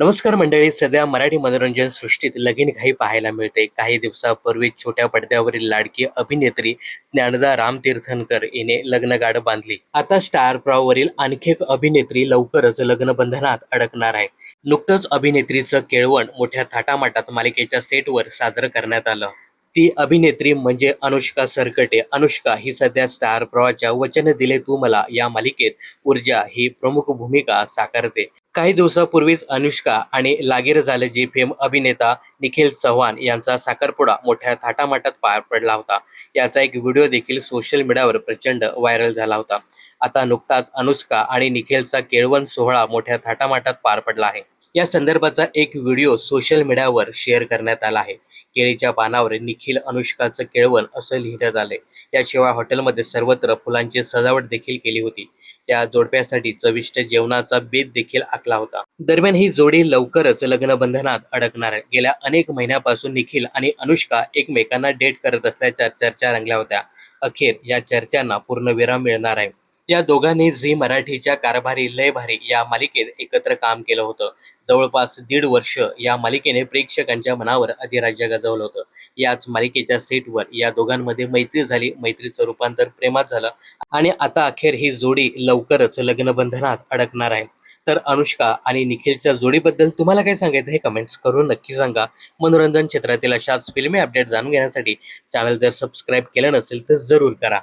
नमस्कार मंडळी. सध्या मराठी मनोरंजन सृष्टीत लगीनघाई पाहायला मिळते. काही दिवसापूर्वी छोट्या पडद्यावरील लाडकी अभिनेत्री ज्ञानदा रामतीर्थनकर हिने लग्नगाठ बांधली. आता स्टार प्रवाहवरील आणखी एक अभिनेत्री लवकरच लग्नबंधनात अडकणार आहे. नुकतंच अभिनेत्रीचं केळवण मोठ्या थाटामाटात मालिकेच्या सेटवर साजरं करण्यात आलं. ती अभिनेत्री म्हणजे अनुष्का सरकटे. अनुष्का ही सध्या स्टार प्रवाहच्या वचन दिले तू मला या मालिकेत ऊर्जा ही प्रमुख भूमिका साकारते. काही दिवसापूर्वीच अनुष्का आणि लागीर झालं जी फेम अभिनेता निखिल चव्हाण यांचा साखरपुडा मोठ्या थाटामाटात पार पडला होता. याचा एक व्हिडिओ देखील सोशल मीडियावर प्रचंड व्हायरल झाला होता. आता नुकताच अनुष्का आणि निखिलचा केळवण सोहळा मोठ्या थाटामाटात पार पडला आहे. या संदर्भाचा एक व्हिडिओ सोशल मीडियावर शेअर करण्यात आला आहे. केळीच्या पानावर निखिल अनुष्काचं केळवण असं लिहिण्यात आलंय. याशिवाय हॉटेलमध्ये सर्वत्र फुलांची सजावट देखील केली होती. या जोडप्यासाठी चविष्ट जेवणाचा बेत देखील आखला होता. दरम्यान ही जोडी लवकरच लग्नबंधनात अडकणार आहे. गेल्या अनेक महिन्यापासून निखिल आणि अनुष्का एकमेकांना डेट करत असल्याच्या चर्चा रंगल्या होत्या. अखेर या चर्चांना पूर्णविराम मिळणार आहे. या दोघांनी झी मराठीच्या कारभारी लय भारी या मालिकेत एकत्र काम केलं होतं. जवळपास 1.5 वर्ष या मालिकेने प्रेक्षकांच्या मनावर अधिराज्य गाजवलं होतं. याच मालिकेच्या सेटवर या दोघांमध्ये मैत्री झाली. मैत्रीचं रूपांतर प्रेमात झालं आणि आता अखेर ही जोडी लवकरच लग्नबंधनात अडकणार आहे. तर अनुष्का आणि निखिलच्या जोडीबद्दल तुम्हाला काय सांगायचं हे कमेंट्स करून नक्की सांगा. मनोरंजन क्षेत्रातील अशाच फिल्मी अपडेट जाणून घेण्यासाठी चॅनल जर सबस्क्राईब केलं नसेल तर जरूर करा.